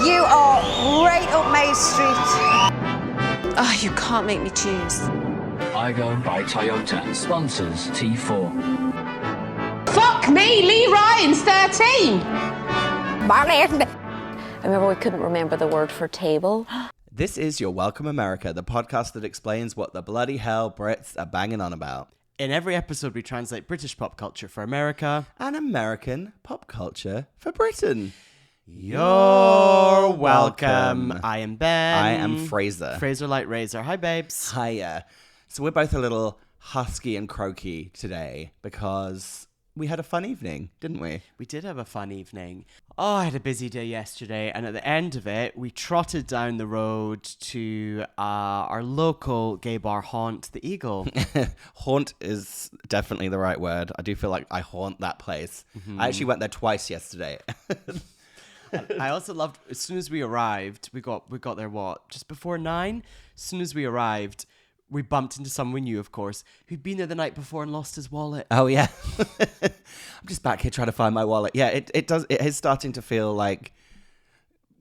You are right up my street. Oh, you can't make me choose. Igo by Toyota sponsors T4. Fuck me, Lee Ryan's 13. I remember we couldn't remember the word for table. This is Your Welcome America, the podcast that explains what the bloody hell Brits are banging on about. In every episode, we translate British pop culture for America And American pop culture for Britain. You're welcome. I am Ben. I am Fraser. Fraser Light Razor. Hi, babes. Hiya. So we're both a little husky and croaky today because we had a fun evening, didn't we? We did have a fun evening. Oh, I had a busy day yesterday, and at the end of it, we trotted down the road to our local gay bar haunt, the Eagle. Haunt is definitely the right word. I do feel like I haunt that place. I actually went there twice yesterday. I also loved, as soon as we arrived, we got there, just before 9? As soon as we arrived, we bumped into someone we knew, of course, who'd been there the night before and lost his wallet. Oh, yeah. I'm just back here trying to find my wallet. Yeah, it is starting to feel like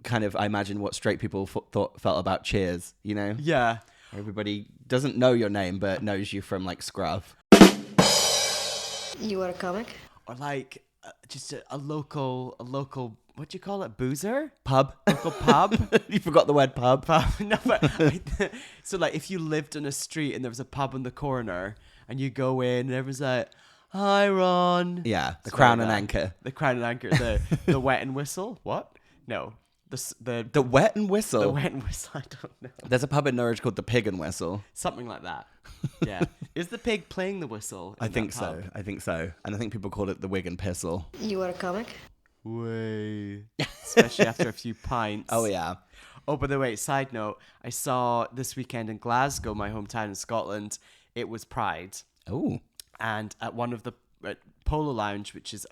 kind of, I imagine, what straight people felt about Cheers, you know? Yeah. Everybody doesn't know your name, but knows you from, like, Scruff. You are a comic? Or like, just a local, what do you call it? Boozer? Pub. Local pub? You forgot the word pub. No, but so like if you lived on a street and there was a pub on the corner and you go in and everyone's like, "Hi, Ron." Yeah, the Something Crown like and that. Anchor. The Crown and Anchor. The wet and whistle. What? No. The Wet and Whistle. The wet and whistle. I don't know. There's a pub in Norwich called the Pig and Whistle. Something like that. Yeah. Is the pig playing the whistle? I think so. And I think people called it the Wig and Pissle. You are a comic? Way. Especially after a few pints. Oh, yeah. Oh, by the way, side note, I saw this weekend in Glasgow, my hometown in Scotland, it was Pride. Oh. And at one of the Polo Lounge, which is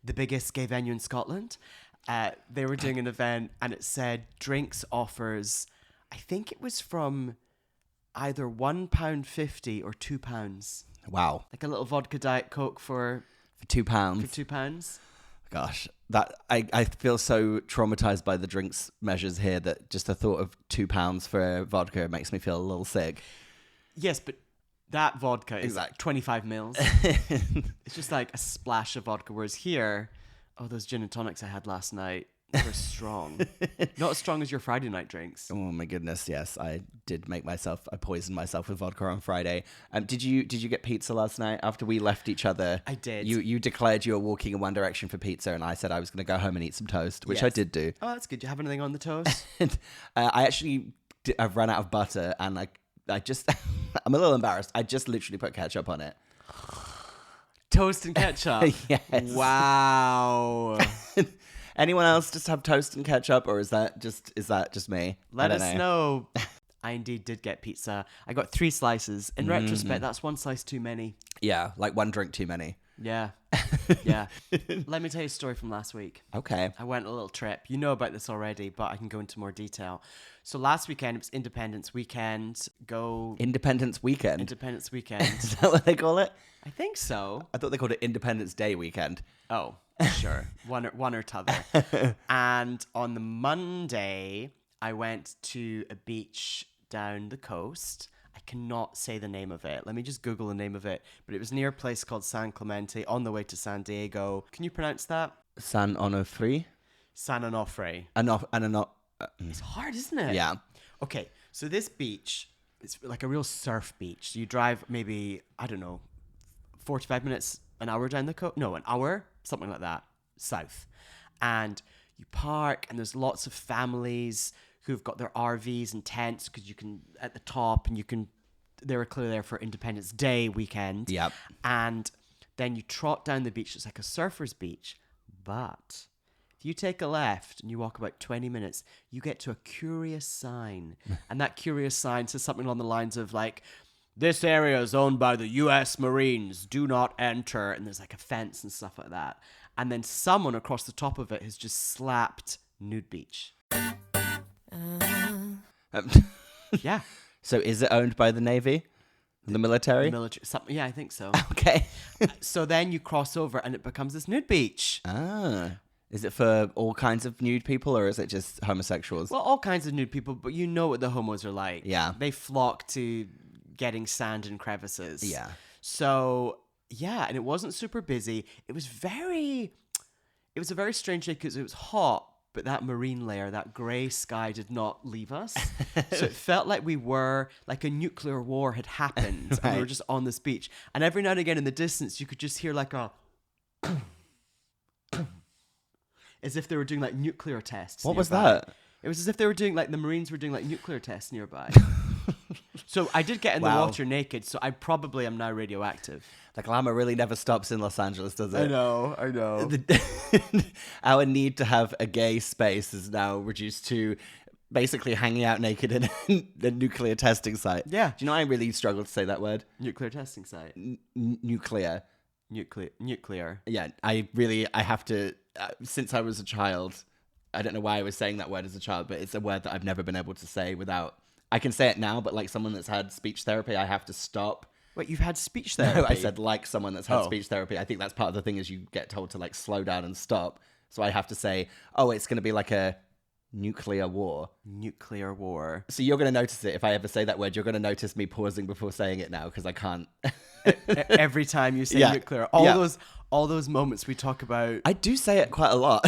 the biggest gay venue in Scotland, they were doing an event and it said drinks offers, I think it was from either £1.50 or £2. Wow. Like a little vodka Diet Coke for £2. £2. Gosh, that I feel so traumatized by the drinks measures here that just the thought of £2 for vodka makes me feel a little sick. Yes, but that vodka is Exactly. 25 mils. It's just like a splash of vodka. Whereas here, those gin and tonics I had last night were strong. Not as strong as your Friday night drinks. Oh my goodness, yes, I poisoned myself with vodka on Friday. Did you get pizza last night after we left each other? I did. You declared you were walking in one direction for pizza, and I said I was going to go home and eat some toast, which I Yes. did do. Oh, that's good. Do you have anything on the toast? I've run out of butter, and I just I'm a little embarrassed. I just literally put ketchup on it. Toast and ketchup? Yes. Wow. Anyone else just have toast and ketchup, or is that just me? Let I don't us know. I indeed did get pizza. I got 3 slices. In retrospect, that's 1 slice too many. Yeah, like 1 drink too many. Yeah. Yeah. Let me tell you a story from last week. Okay. I went on a little trip. You know about this already, but I can go into more detail. So last weekend, it was Independence Weekend. Independence Weekend. Independence Weekend. Is that what they call it? I think so. I thought they called it Independence Day Weekend. Oh, sure. one or t'other. And on the Monday, I went to a beach down the coast. I cannot say the name of it. Let me just Google the name of it. But it was near a place called San Clemente on the way to San Diego. Can you pronounce that? San Onofre? San Onofre. It's It's hard, isn't it? Yeah. Okay, so this beach, it's like a real surf beach. So you drive maybe, I don't know, 45 minutes, an hour down the coast. No, an hour, something like that, south. And you park, and there's lots of families who've got their RVs and tents because you can, at the top, and they were clearly there for Independence Day weekend. Yep. And then you trot down the beach. It's like a surfer's beach. But if you take a left and you walk about 20 minutes, you get to a curious sign. And that curious sign says something along the lines of like, this area is owned by the U.S. Marines. Do not enter. And there's like a fence and stuff like that. And then someone across the top of it has just slapped nude beach. Yeah. So is it owned by the Navy? The military? Something, yeah, I think so. Okay. So then you cross over and it becomes this nude beach. Ah. Is it for all kinds of nude people or is it just homosexuals? Well, all kinds of nude people, but you know what the homos are like. Yeah. They flock to getting sand in crevices. Yeah. So, yeah, and it wasn't super busy. It was a very strange day because it was hot, but that marine layer, that grey sky did not leave us. So it felt like we were, like a nuclear war had happened and we were just on this beach. And every now and again in the distance, you could just hear like a... as if they were doing like nuclear tests. What was nearby. that? It was as if they were doing like the Marines were doing like nuclear tests nearby. So I did get in the Wow. water naked, so I probably am now radioactive. The glamour really never stops in Los Angeles, does it? I know. Our need to have a gay space is now reduced to basically hanging out naked in a nuclear testing site. Yeah. Do you know I really struggle to say that word? Nuclear testing site. Nuclear. Nuclear. Yeah, I have to, since I was a child, I don't know why I was saying that word as a child, but it's a word that I've never been able to say without, I can say it now, but like someone that's had speech therapy, I have to stop. Wait, you've had speech therapy? No, I said like someone that's had Oh. speech therapy. I think that's part of the thing is you get told to like slow down and stop. So I have to say, oh, it's going to be like a nuclear war. Nuclear war. So you're going to notice it. If I ever say that word, you're going to notice me pausing before saying it now because I can't. Every time you say Yeah. nuclear, Yeah. all those moments we talk about. I do say it quite a lot.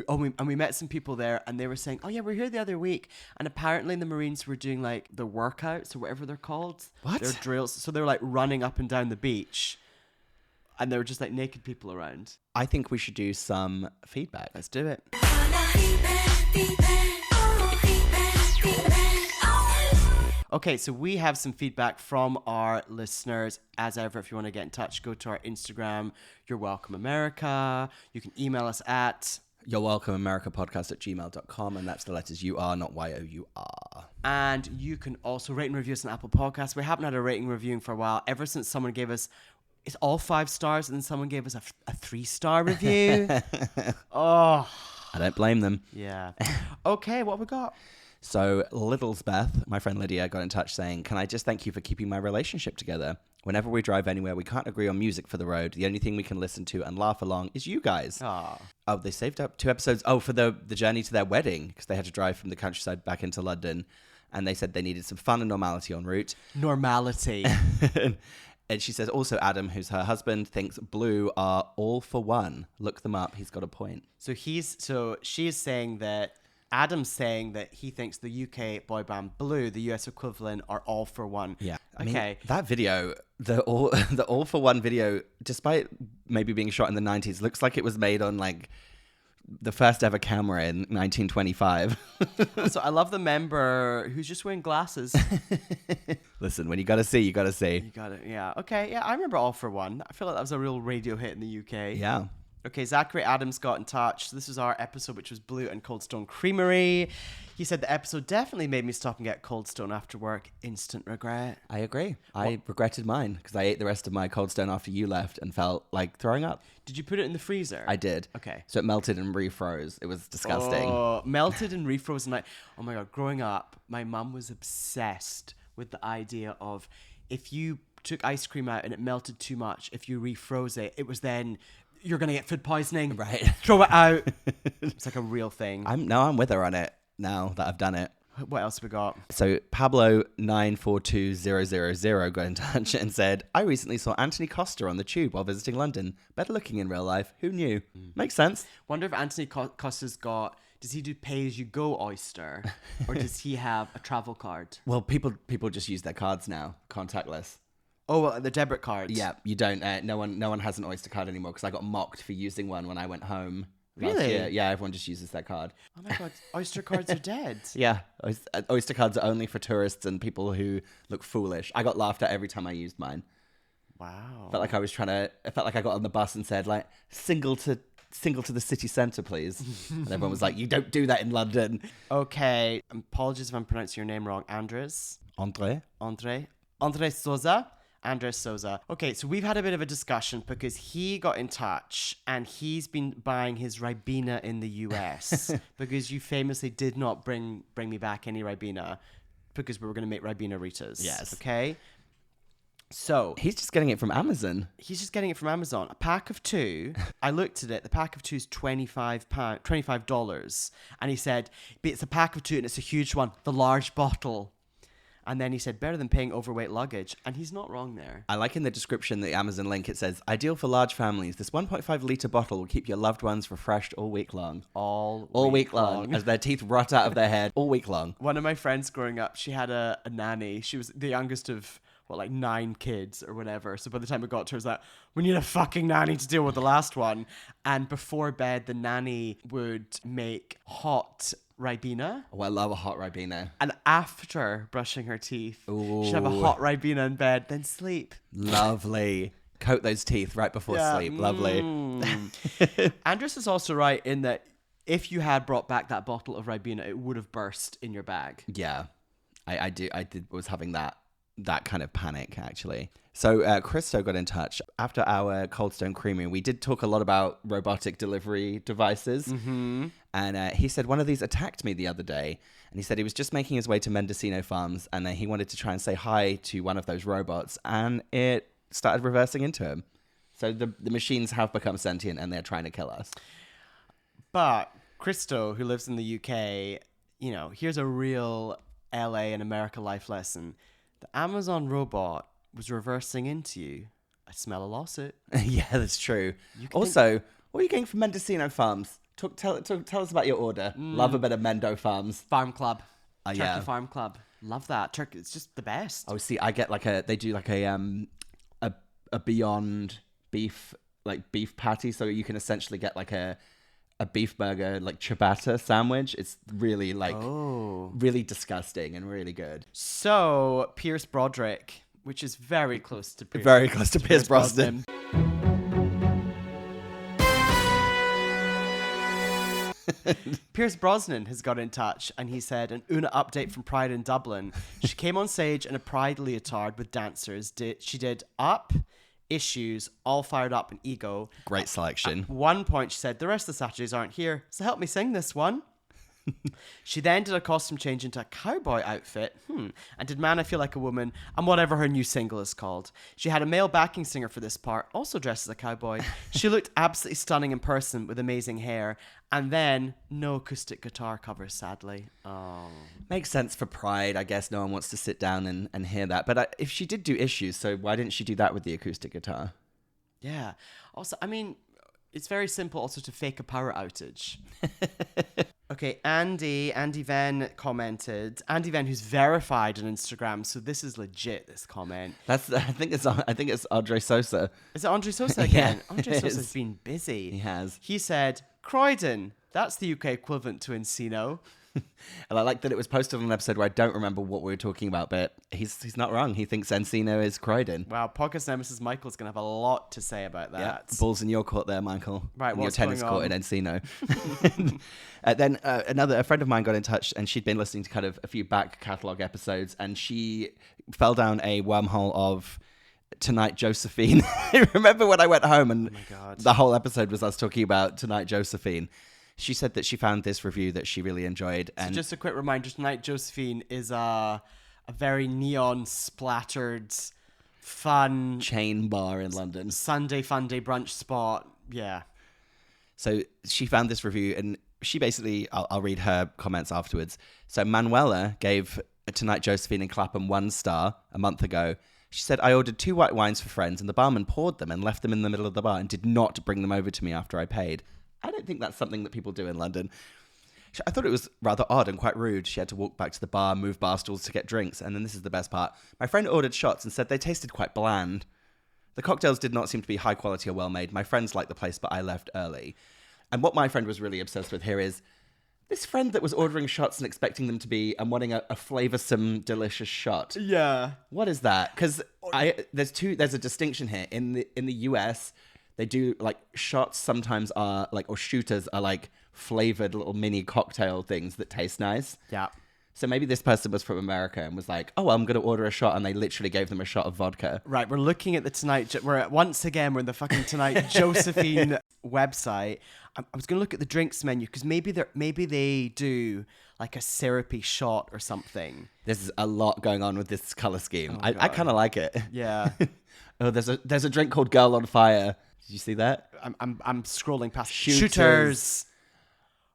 We met some people there and they were saying, oh yeah, we were here the other week. And apparently the Marines were doing like the workouts or whatever they're called. What? Their drills. So they were like running up and down the beach and there were just like naked people around. I think we should do some feedback. Let's do it. Okay, so we have some feedback from our listeners. As ever, if you want to get in touch, go to our Instagram, You're Welcome America. You can email us at... You're welcome, americapodcast@gmail.com, and that's the letters UR, not YOUR. And you can also rate and review us on Apple Podcasts. We haven't had a rating reviewing for a while, ever since someone gave us, it's all 5 stars, and then someone gave us a 3-star review. Oh, I don't blame them. yeah. Okay, what have we got? So Littlesbeth, my friend Lydia, got in touch saying, can I just thank you for keeping my relationship together? Whenever we drive anywhere, we can't agree on music for the road. The only thing we can listen to and laugh along is you guys. Aw. Oh, they saved up 2 episodes. Oh, for the journey to their wedding, because they had to drive from the countryside back into London. And they said they needed some fun and normality en route. Normality. And she says, also Adam, who's her husband, thinks Blue are all for one. Look them up. He's got a point. So she is saying that Adam's saying that he thinks the UK boy band Blue, the US equivalent, are all for one. Yeah. I Okay. mean, that video, the all for one video, despite maybe being shot in the 90s, looks like it was made on like the first ever camera in 1925. So I love the member who's just wearing glasses. Listen, when you gotta see, you gotta see. You got it. Yeah. Okay. Yeah. I remember All for One. I feel like that was a real radio hit in the UK. Yeah. Okay. Zachary Adams got in touch. So this was our episode, which was Blue and Cold Stone Creamery. He said the episode definitely made me stop and get Cold Stone after work. Instant regret. I agree. I regretted mine because I ate the rest of my Cold Stone after you left and felt like throwing up. Did you put it in the freezer? I did. Okay. So it melted and refroze. It was disgusting. Oh, melted and refrozen. Like, oh my God. Growing up, my mum was obsessed with the idea of if you took ice cream out and it melted too much, if you refroze it, it was then you're going to get food poisoning. Right. Throw it out. It's like a real thing. I'm with her on it now that I've done it. What else we got? So Pablo 942000 got in touch and said, I recently saw Anthony Costa on the tube while visiting London. Better looking in real life. Who knew? Makes sense. Wonder if Anthony Costa's got, does he do pay-as-you-go Oyster? Or does he have a travel card? Well, people just use their cards now, contactless. Oh, well, the debit cards. Yeah, you don't. No one has an Oyster card anymore because I got mocked for using one when I went home. Last Really? year. Yeah, everyone just uses their card. Oh my God, Oyster cards are dead. Yeah, Oyster cards are only for tourists and people who look foolish. I got laughed at every time I used mine. Wow. Felt like I was I felt like I got on the bus and said like single to the city centre, please. And everyone was like, you don't do that in London. Okay, apologies if I'm pronouncing your name wrong. Andre Souza. Andres Souza. Okay, so we've had a bit of a discussion because he got in touch and he's been buying his Ribena in the US because you famously did not bring me back any Ribena because we were going to make Ribena Ritas. Yes. Okay. So He's just getting it from Amazon. he's just getting it from Amazon. A pack of 2. I looked at it. The pack of 2 is $25. And he said, but it's a pack of 2 and it's a huge one, the large bottle. And then he said, better than paying overweight luggage. And he's not wrong there. I like in the description, the Amazon link, it says, ideal for large families. This 1.5 litre bottle will keep your loved ones refreshed all week long. All Week long. As their teeth rot out of their head all week long. One of my friends growing up, she had a nanny. She was the youngest of, 9 kids or whatever. So by the time it got to her, it was like, we need a fucking nanny to deal with the last one. And before bed, the nanny would make hot Ribena. Oh, I love a hot Ribena. And after brushing her teeth, she'd have a hot Ribena in bed, then sleep. Lovely. Coat those teeth right before sleep. Lovely. Andres is also right in that if you had brought back that bottle of Ribena, it would have burst in your bag. Yeah, I was having that kind of panic, actually. So Christo got in touch after our Cold Stone Creamery. We did talk a lot about robotic delivery devices. Mm-hmm. And he said one of these attacked me the other day. And he said he was just making his way to Mendocino Farms. And then he wanted to try and say hi to one of those robots. And it started reversing into him. So the machines have become sentient and they're trying to kill us. But Christo, who lives in the UK, here's a real LA and America life lesson. The Amazon robot was reversing into you. I smell a lawsuit. Yeah, that's true. Also, what are you getting from Mendocino Farms? Tell us about your order. Love a bit of Mendo Farms. Farm Club. Turkey yeah. Farm Club. Love that. Turkey, it's just the best. Oh, see, I get they do a Beyond Beef, beef patty. So you can essentially get a beef burger, ciabatta sandwich. It's really really disgusting and really good. So, Pierce Broderick, which is very close to Pierce Brosnan. Pierce Brosnan has got in touch and he said, an Una update from Pride in Dublin. She came on stage in a Pride leotard with dancers. She did Up, Issues, All Fired Up and Ego. Great selection. At one point she said, the rest of the Saturdays aren't here, so help me sing this one. She then did a costume change into a cowboy outfit and did Man I Feel Like a Woman and whatever her new single is called. She had a male backing singer for this part, also dressed as a cowboy. She looked absolutely stunning in person with amazing hair, and then no acoustic guitar covers, sadly. Oh, makes sense for Pride. I guess no one wants to sit down and hear that. But if she did do Issues, so why didn't she do that with the acoustic guitar? Yeah. Also, it's very simple also to fake a power outage. Okay, Andy Venn commented. Andy Venn, who's verified on Instagram, so this is legit, this comment. I think it's Andre Sosa. Is it Andre Sosa again? Yeah, Andre Sosa's been busy. He has. He said, Croydon, that's the UK equivalent to Encino. And I like that it was posted on an episode where I don't remember what we were talking about, but he's not wrong. He thinks Encino is Croydon. Wow, podcast nemesis Michael's going to have a lot to say about that. Yeah, balls in your court there, Michael. Right, in your what's tennis going court on? in Encino. Then a friend of mine got in touch, and she'd been listening to kind of a few back catalogue episodes, and she fell down a wormhole of Tonight Josephine. Remember when I went home and the whole episode was us talking about Tonight Josephine? She said that she found this review that she really enjoyed. And so just a quick reminder, Tonight Josephine is a very neon splattered, fun chain bar in London. Sunday fun day brunch spot. Yeah. So she found this review and she basically, I'll read her comments afterwards. So Manuela gave Tonight Josephine in Clapham 1 star a month ago. She said, I ordered 2 white wines for friends and the barman poured them and left them in the middle of the bar and did not bring them over to me after I paid. I don't think that's something that people do in London. I thought it was rather odd and quite rude. She had to walk back to the bar, move bar stools to get drinks. And then this is the best part. My friend ordered shots and said they tasted quite bland. The cocktails did not seem to be high quality or well made. My friends liked the place, but I left early. And what my friend was really obsessed with here is this friend that was ordering shots and expecting them to be and wanting a flavoursome, delicious shot. Yeah. What is that? Because there's a distinction here. In the US, they do shots sometimes are or shooters are flavoured little mini cocktail things that taste nice. Yeah. So maybe this person was from America and was like, oh, I'm going to order a shot. And they literally gave them a shot of vodka. Right, we're looking at the we're in the fucking Tonight Josephine website. I was going to look at the drinks menu because maybe they do like a syrupy shot or something. There's a lot going on with this color scheme. Oh, I kind of like it. Yeah. Oh, there's a drink called Girl on Fire. Did you see that? I'm scrolling past Shooters.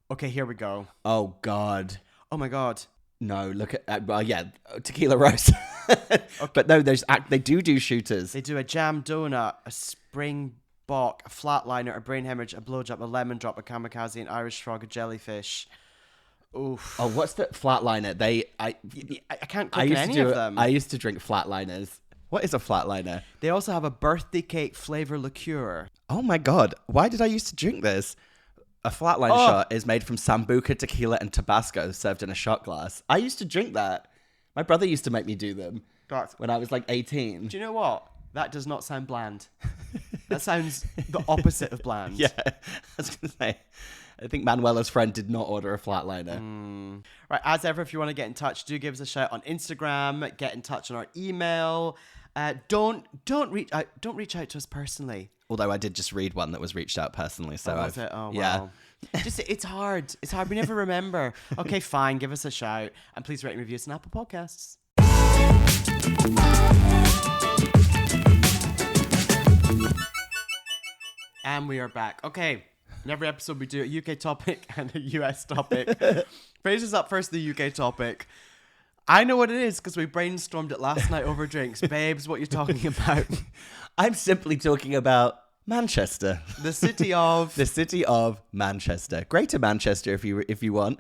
Okay, here we go. Oh God. Oh my God. No, look at well, yeah, Tequila Rose. But no, they do shooters. They do a jam donut, a spring bok, a flatliner, a brain hemorrhage, a blowjob, a lemon drop, a kamikaze, an Irish frog, a jellyfish. Oof. Oh, what's the flatliner? I can't cook any of them. I used to drink flatliners. What is a flatliner? They also have a birthday cake flavor liqueur. Oh my God, why did I used to drink this? A flatline shot is made from Sambuca, tequila, and Tabasco served in a shot glass. I used to drink that. My brother used to make me do them when I was like 18. Do you know what? That does not sound bland. That sounds the opposite of bland. Yeah, I was going to say, I think Manuela's friend did not order a flatliner. Right, as ever, if you want to get in touch, do give us a shout on Instagram. Get in touch on our email. Don't reach out to us personally. Although I did just read one that was reached out personally, so was it? Oh, yeah. wow. It's hard. It's hard. We never remember. Okay, fine. Give us a shout, and please rate and review us on Apple Podcasts. And we are back. Okay. In every episode, we do a UK topic and a US topic. Praise us up first, the UK topic. I know what it is because we brainstormed it last night over drinks. Babes, what you talking about? I'm simply talking about Manchester. The city of... The city of Manchester. Greater Manchester, if you want.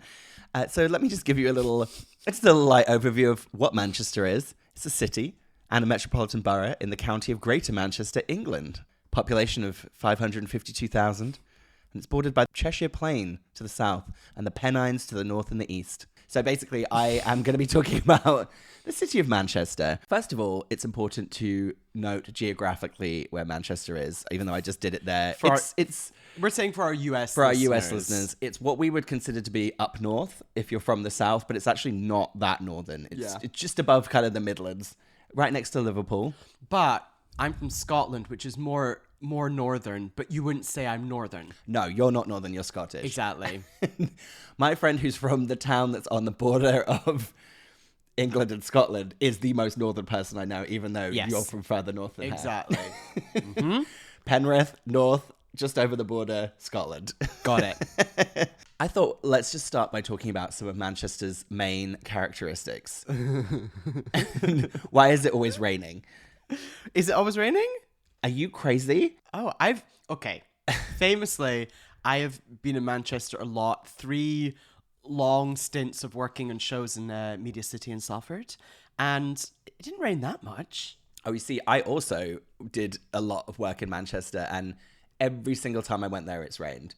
So let me just give you a little light overview of what Manchester is. It's a city and a metropolitan borough in the county of Greater Manchester, England. Population of 552,000. And it's bordered by the Cheshire Plain to the south and the Pennines to the north and the east. So basically, I am going to be talking about the city of Manchester. First of all, it's important to note geographically where Manchester is, even though I just did it there. We're saying for our US For our US listeners, it's what we would consider to be up north if you're from the south, but it's actually not that northern. It's just above kind of the Midlands, right next to Liverpool. But I'm from Scotland, which is more northern, but you wouldn't say I'm northern. No, you're not northern, you're Scottish. Exactly. My friend who's from the town that's on the border of England and Scotland is the most northern person I know, even though you're from further north than her. Exactly. Mm-hmm. Penrith, north, just over the border, Scotland. Got it. I thought, let's just start by talking about some of Manchester's main characteristics. Why is it always raining? Is it always raining? Are you crazy? Oh, okay. Famously, I have been in Manchester a lot. 3 long stints of working on shows in Media City and Salford. And it didn't rain that much. Oh, you see, I also did a lot of work in Manchester, and every single time I went there, it's rained.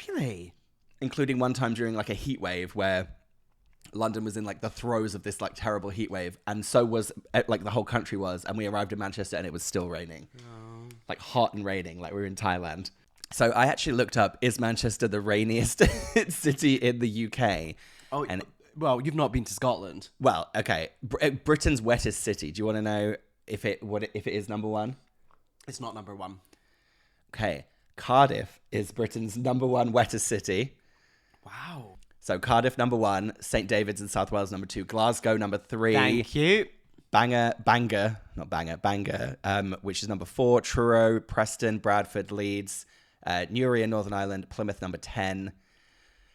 Really? Including one time during like a heat wave where London was in like the throes of this like terrible heat wave, and so was like the whole country was, and we arrived in Manchester and it was still raining. Like hot and raining, like we were in Thailand. So I actually looked up, is Manchester the rainiest city in the UK? Oh, and well, you've not been to Scotland. Well, okay. Britain's wettest city. Do you want to know if it is number 1? It's not number 1. Okay. Cardiff is Britain's number 1 wettest city. Wow. So Cardiff number 1, St. David's in South Wales number 2, Glasgow number 3. Thank you. Bangor, which is number 4, Truro, Preston, Bradford, Leeds, Newry in Northern Ireland, Plymouth number 10.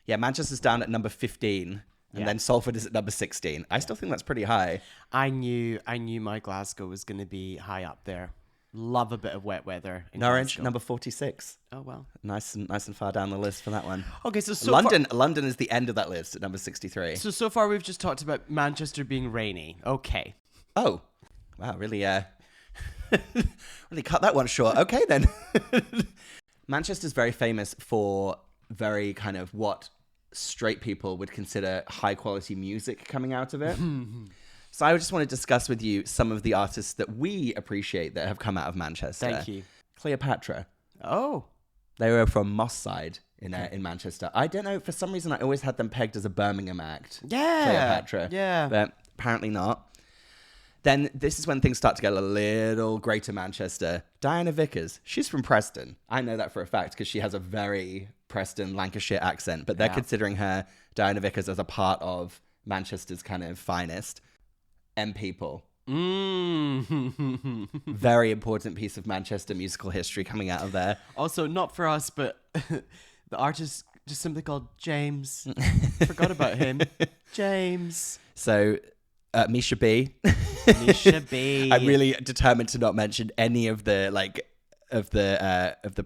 Yeah, Manchester's down at number 15, and then Salford is at number 16. I still think that's pretty high. I knew my Glasgow was going to be high up there. Love a bit of wet weather. Norwich Glasgow. number 46. Oh well, nice and far down the list for that one. Okay, so London is the end of that list at number 63. So far we've just talked about Manchester being rainy. Okay. Oh, wow, really, really cut that one short. Okay, then. Manchester's very famous for very kind of what straight people would consider high-quality music coming out of it. So I just want to discuss with you some of the artists that we appreciate that have come out of Manchester. Thank you. Cleopatra. Oh. They were from Moss Side in Manchester. I don't know, for some reason I always had them pegged as a Birmingham act. Yeah. Cleopatra. Yeah. But apparently not. Then this is when things start to get a little greater Manchester. Diana Vickers, she's from Preston. I know that for a fact because she has a very Preston, Lancashire accent, but they're considering her, Diana Vickers, as a part of Manchester's kind of finest. People. Very important piece of Manchester musical history coming out of there. Also, not for us, but the artist just simply called James. Forgot about him. James. So, Misha B. Misha B. I'm really determined to not mention any of the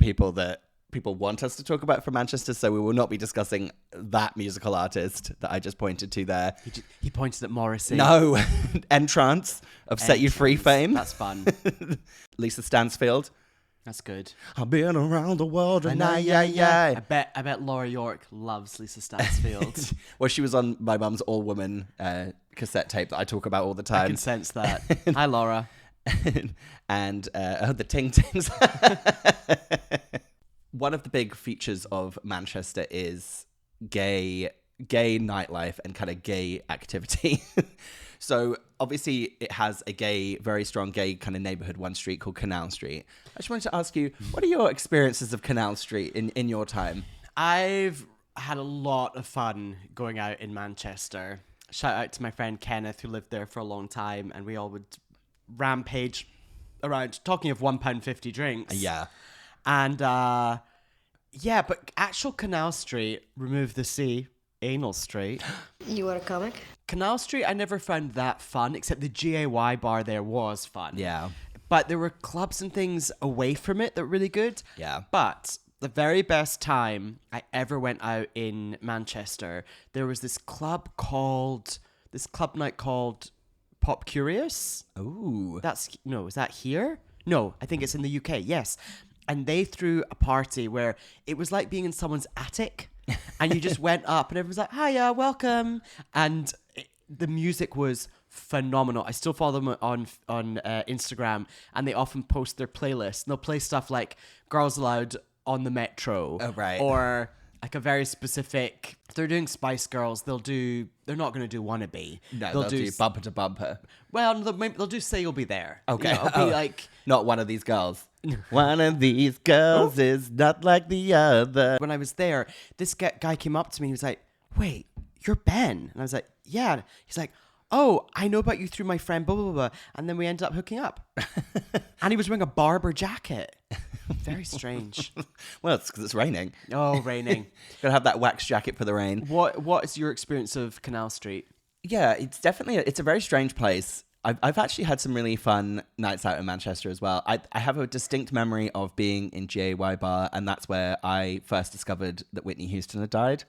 people that people want us to talk about from Manchester, so we will not be discussing that musical artist that I just pointed to there. He pointed at Morrissey. No, Entrance of Set You Free fame. That's fun. Lisa Stansfield. That's good. I've been around the world and I bet Laura York loves Lisa Stansfield. Well, she was on my mum's all-woman cassette tape that I talk about all the time. I can sense that. Hi, Laura. And the Ting Tings. One of the big features of Manchester is gay nightlife and kind of gay activity. So obviously it has a very strong gay kind of neighborhood, one street called Canal Street. I just wanted to ask you, what are your experiences of Canal Street in your time? I've had a lot of fun going out in Manchester. Shout out to my friend Kenneth, who lived there for a long time, and we all would rampage around, talking of £1.50 drinks. Yeah. And but actual Canal Street, remove the C, Anal Street. You are a comic? Canal Street, I never found that fun, except the GAY bar there was fun. Yeah. But there were clubs and things away from it that were really good. Yeah. But the very best time I ever went out in Manchester, there was this club night called Pop Curious. Ooh. Is that here? No, I think it's in the UK, yes. And they threw a party where it was like being in someone's attic. And you just went up and everyone was like, hiya, welcome. And the music was phenomenal. I still follow them on Instagram, and they often post their playlist. And they'll play stuff like Girls Aloud on the Metro. Oh, right. Or like a very specific, if they're doing Spice Girls, they're not going to do Wannabe. No, they'll do Bumper to Bumper. Well, they'll do Say You'll Be There. Okay. It'll be like... Not One of These Girls. One of these girls is not like the other. When I was there, this guy came up to me and he was like, wait, you're Ben? And I was like, yeah. He's like, oh, I know about you through my friend, blah, blah, blah. And then we ended up hooking up. And he was wearing a Barber jacket. Very strange. Well, it's because it's raining. Oh, raining. Gotta have that wax jacket for the rain. What is your experience of Canal Street? Yeah, it's definitely, it's a very strange place. I've actually had some really fun nights out in Manchester as well. I have a distinct memory of being in GAY bar, and that's where I first discovered that Whitney Houston had died.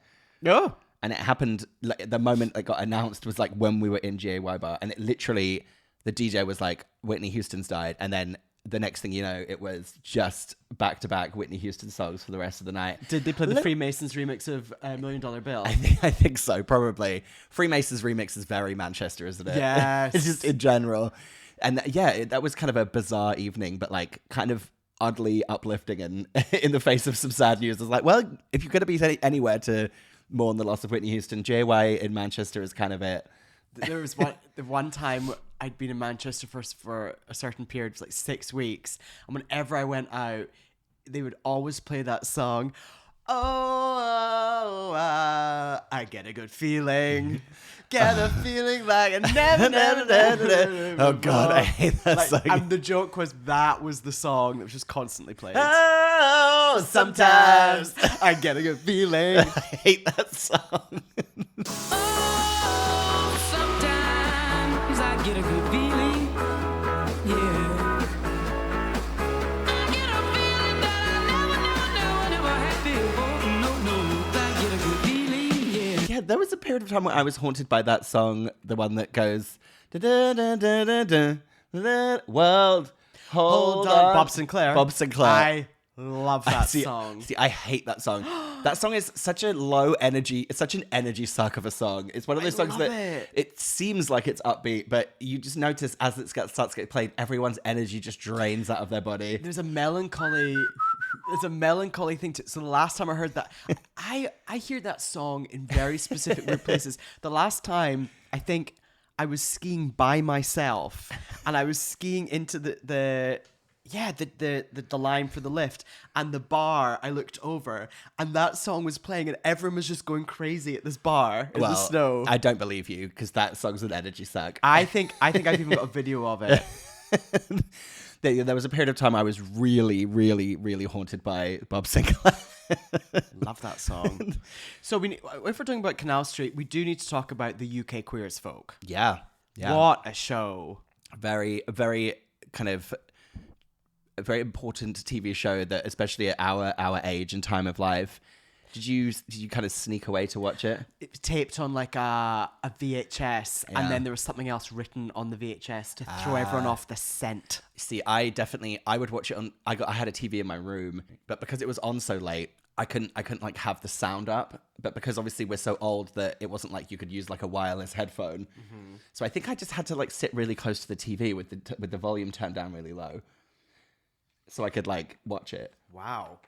Oh. And it happened, like, the moment it got announced was like when we were in GAY bar, and it literally, the DJ was like, Whitney Houston's died, and then the next thing you know, it was just back-to-back Whitney Houston songs for the rest of the night. Did they play the Freemasons remix of $1 Million Bill? I think so, probably. Freemasons remix is very Manchester, isn't it? Yes. It's just in general. And that was kind of a bizarre evening, but like kind of oddly uplifting and in the face of some sad news. I was like, well, if you're going to be anywhere to mourn the loss of Whitney Houston, JY in Manchester is kind of it. There was one time I'd been in Manchester for a certain period, it was like 6 weeks, and whenever I went out, they would always play that song. I get a good feeling. Get a feeling like I never. Oh God, I hate that song. And the joke was that was the song that was just constantly played. Oh, sometimes I get a good feeling. I hate that song. Sometimes I get a good feeling, yeah. I get a feeling that I never had before. No, I get a good feeling, yeah. Yeah, there was a period of time where I was haunted by that song, the one that goes world, hold on. Bob Sinclair. Bob Sinclair. I love that See, song. I hate that song. That song is such a low energy. It's such an energy suck of a song. It's one of those songs that it seems like it's upbeat, but you just notice as it starts to get played, everyone's energy just drains out of their body. There's a melancholy It's a melancholy thing. So the last time I heard that, I hear that song in very specific weird places. The last time, I think I was skiing by myself, and I was skiing into the line for the lift, and the bar, I looked over, and that song was playing, and everyone was just going crazy at this bar in the snow. I don't believe you, because that song's an energy suck. I think I've even got a video of it. There was a period of time I was really, really, really haunted by Bob Sinclair. Love that song. So if we're talking about Canal Street, we do need to talk about the UK Queer as Folk. Yeah. What a show. Very, very kind of a very important TV show that, especially at our age and time of life. Did you kind of sneak away to watch it? It was taped on like a VHS, Yeah. and then there was something else written on the VHS to throw everyone off the scent. See, I would watch it on. I had a TV in my room, but because it was on so late, I couldn't like have the sound up. But because obviously we're so old that it wasn't like you could use like a wireless headphone. Mm-hmm. So I think I just had to like sit really close to the TV with the volume turned down really low, so I could like watch it. Wow.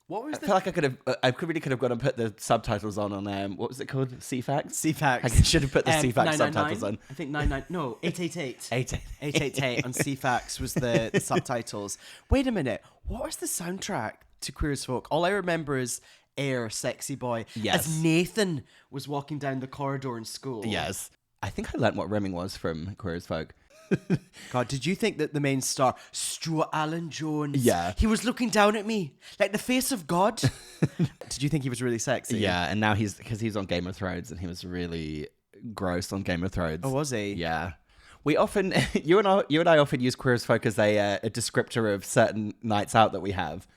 What was I feel like I really could have gone and put the subtitles on what was it called? CFAX? CFAX. I should have put the CFAX subtitles on. I think 888. 888. 888 on CFAX was the subtitles. Wait a minute. What was the soundtrack to Queer as Folk? All I remember is Air, Sexy Boy. Yes. As Nathan was walking down the corridor in school. Yes. I think I learnt what rimming was from Queer as Folk. God, did you think that the main star, Stuart Alan Jones, Yeah. he was looking down at me like the face of God? Did you think he was really sexy? Yeah, and now he's on Game of Thrones, and he was really gross on Game of Thrones. Oh, was he? Yeah. We often, you and I often use Queer as Folk as a descriptor of certain nights out that we have.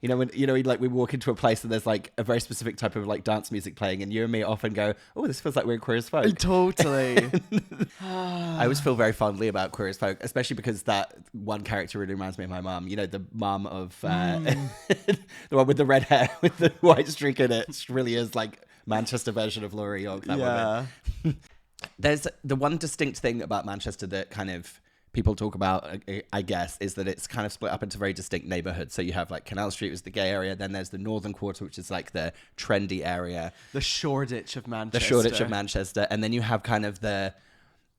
You know, we walk into a place and there's like a very specific type of like dance music playing, and you and me often go, "Oh, this feels like we're in Queer as Folk." Totally. I always feel very fondly about Queer as Folk, especially because that one character really reminds me of my mum. You know, the mum of the one with the red hair with the white streak in it. It really is like Manchester version of Laura York. That woman. There's the one distinct thing about Manchester that kind of people talk about, I guess, is that it's kind of split up into very distinct neighborhoods. So you have like Canal Street was the gay area, then there's the Northern Quarter, which is like the trendy area, The Shoreditch of Manchester. and then you have kind of the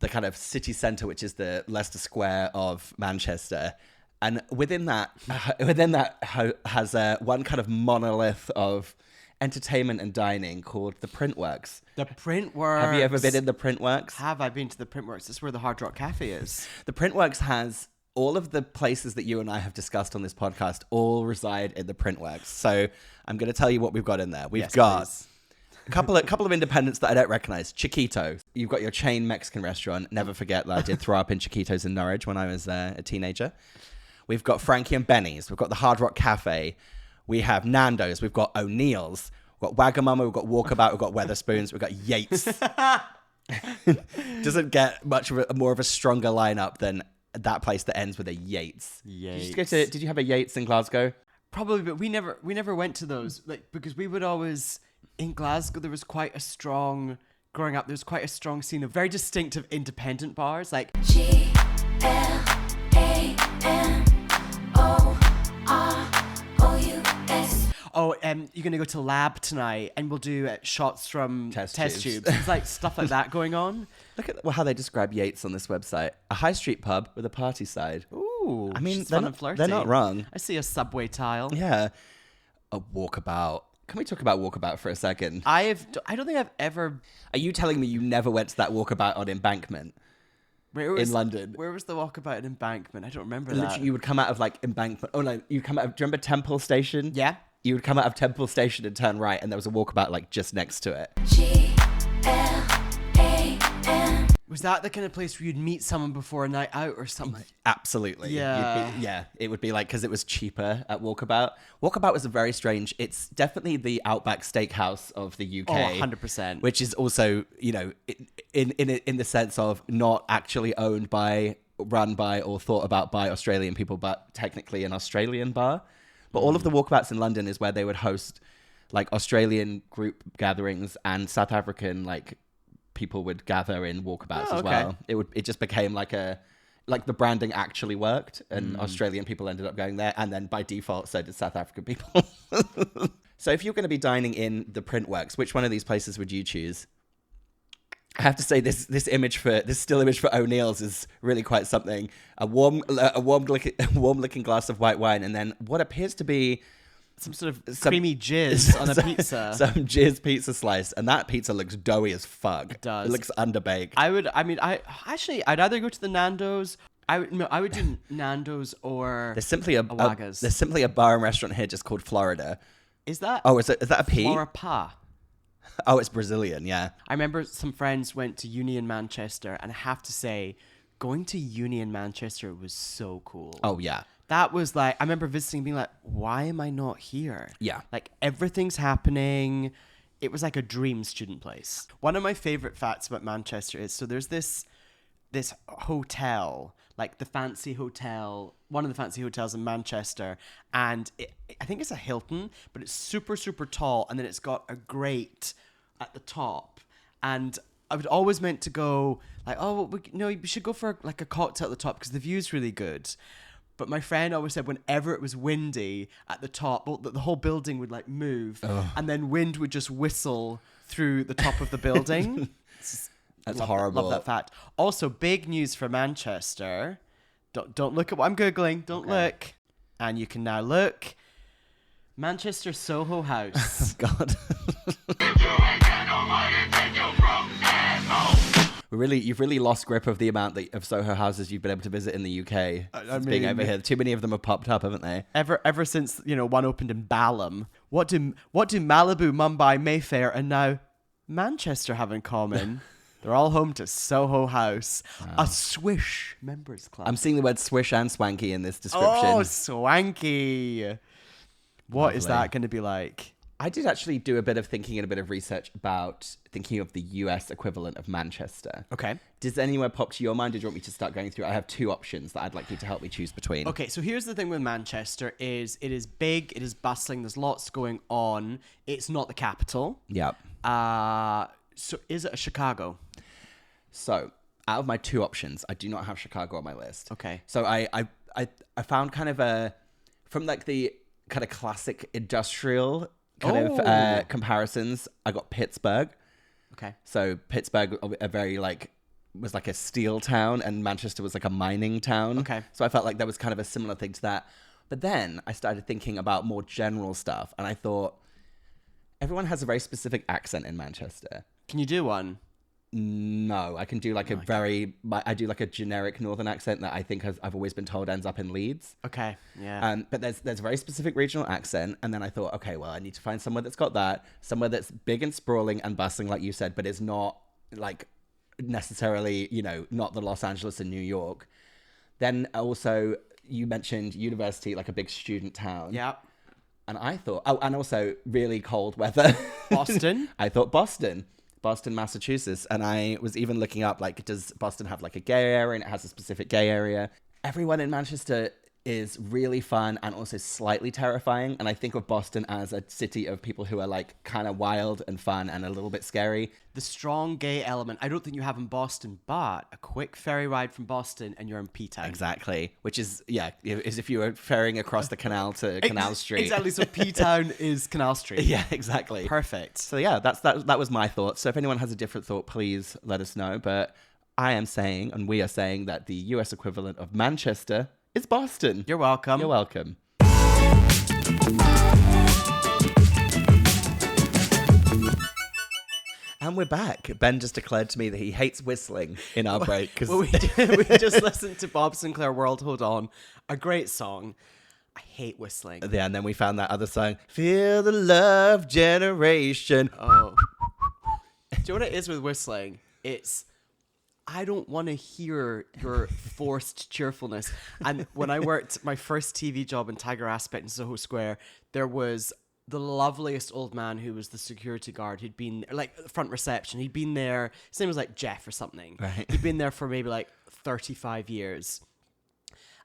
kind of city centre, which is the Leicester Square of Manchester. And within that has one kind of monolith of entertainment and dining called the Printworks. The Printworks. Have you ever been in the Printworks? Have I been to the Printworks? This is where the Hard Rock Cafe is. The Printworks has all of the places that you and I have discussed on this podcast all reside in the Printworks. So I'm going to tell you what we've got in there. We've got please. a couple of independents that I don't recognize. Chiquito. You've got your chain Mexican restaurant. Never forget that I did throw up in Chiquitos in Norwich when I was a teenager. We've got Frankie and Benny's. We've got the Hard Rock Cafe. We have Nando's. We've got O'Neill's. We've got Wagamama. We've got Walkabout. We've got Weatherspoons. We've got Yates. Doesn't get much of more of a stronger lineup than that place that ends with a Yates. Did you have a Yates in Glasgow? Probably, but we never went to those, like, because we would always, in Glasgow, there was quite a strong, growing up, there was quite a strong scene of very distinctive independent bars, like you're going to go to Lab tonight and we'll do shots from Test tubes. tubes. It's like stuff like that going on. Look at how they describe Yates on this website. A high street pub with a party side. Ooh, I mean, she's they're fun not, and flirty. they're not wrong. I see a subway tile. Yeah. A Walkabout. Can we talk about Walkabout for a second? I don't think I've ever... Are you telling me you never went to that Walkabout on Embankment? In London. Where was the walkabout in Embankment? I don't remember Literally, that. you would come out of like Embankment. Oh no, you come out of, do you remember Temple Station? Yeah. You would come out of Temple Station and turn right, and there was a Walkabout like just next to it. Was that the kind of place where you'd meet someone before a night out or something? Absolutely. Yeah. It would be like, because it was cheaper at Walkabout. Walkabout was a very strange, it's definitely the Outback Steakhouse of the UK. Oh, 100%. Which is also, you know, in the sense of not actually owned by, run by, or thought about by Australian people, but technically an Australian bar. But all of the Walkabouts in London is where they would host like Australian group gatherings, and South African like people would gather in Walkabouts as well. It just became like it like the branding actually worked, and Australian people ended up going there, and then by default, so did South African people. So if you're going to be dining in the Printworks, which one of these places would you choose? I have to say this still image for O'Neill's is really quite something. A warm looking glass of white wine, and then what appears to be Some sort of creamy jizz on a pizza. Some jizz pizza slice, and that pizza looks doughy as fuck. It does. It looks underbaked. I'd either go to the Nando's. I would do Nando's or There's simply Awaga's. there's simply a bar and restaurant here just called Florida. Is that? Oh, is that a P? Florida. Oh, it's Brazilian, yeah. I remember some friends went to uni in Manchester, and I have to say, going to uni in Manchester was so cool. Oh, yeah. That was like, I remember visiting being like, why am I not here? Yeah. Like, everything's happening. It was like a dream student place. One of my favorite facts about Manchester is, so there's this hotel, like the fancy hotel, one of the fancy hotels in Manchester, and I think it's a Hilton, but it's super, super tall, and then it's got a grate at the top. And I would always meant to go, like, oh, we should go for like a cocktail at the top because the view's really good. But my friend always said whenever it was windy at the top, well, the whole building would like move, and then wind would just whistle through the top of the building. That's horrible. Love that fact. Also, big news for Manchester. Don't look at what I'm Googling. Don't look. And you can now look. Manchester Soho House. God. You've really lost grip of the amount of Soho houses you've been able to visit in the UK since being over here. Too many of them have popped up, haven't they? Ever since, one opened in Balham. What do Malibu, Mumbai, Mayfair, and now Manchester have in common? They're all home to Soho House, a Swish members club. I'm seeing the word swish and swanky in this description. Oh, swanky. What is that going to be like? I did actually do a bit of thinking and a bit of research about thinking of the US equivalent of Manchester. Okay. Does anywhere pop to your mind? Or do you want me to start going through? I have two options that I'd like you to help me choose between. Okay, so here's the thing with Manchester is it is big, it is bustling, there's lots going on. It's not the capital. Yep. So is it a Chicago? So, out of my two options, I do not have Chicago on my list. Okay. So I found kind of from like the kind of classic industrial kind of comparisons, I got Pittsburgh. Okay. So Pittsburgh, was like a steel town, and Manchester was like a mining town. Okay. So I felt like there was kind of a similar thing to that. But then I started thinking about more general stuff, and I thought everyone has a very specific accent in Manchester. Can you do one? No, I can do like I do like a generic northern accent that I think I've always been told ends up in Leeds. Okay, yeah. But there's a very specific regional accent, and then I thought, okay, well, I need to find somewhere that's got that, somewhere that's big and sprawling and bustling, like you said, but is not like necessarily, not the Los Angeles and New York. Then also you mentioned university, like a big student town. Yeah. And I thought, and also really cold weather. Boston? I thought Boston, Massachusetts. And I was even looking up, like, does Boston have like a gay area? And it has a specific gay area. Everyone in Manchester is really fun and also slightly terrifying. And I think of Boston as a city of people who are like kind of wild and fun and a little bit scary. The strong gay element, I don't think you have in Boston, but a quick ferry ride from Boston and you're in P-Town. Exactly. Which is if you were ferrying across the canal to Canal Street. Exactly. So P-Town is Canal Street. Yeah, exactly. Perfect. So yeah, that was my thought. So if anyone has a different thought, please let us know. But I am saying, and we are saying, that the US equivalent of Manchester is Boston. You're welcome. You're welcome. And we're back. Ben just declared to me that he hates whistling in our break. Well, we just listened to Bob Sinclair, World Hold On. A great song. I hate whistling. Yeah, and then we found that other song, Feel the Love Generation. Oh. Do you know what it is with whistling? It's, I don't want to hear your forced cheerfulness. And when I worked my first TV job in Tiger Aspect in Soho Square, there was the loveliest old man who was the security guard who'd been, like, front reception. He'd been there, his name was like Jeff or something. Right. He'd been there for maybe like 35 years.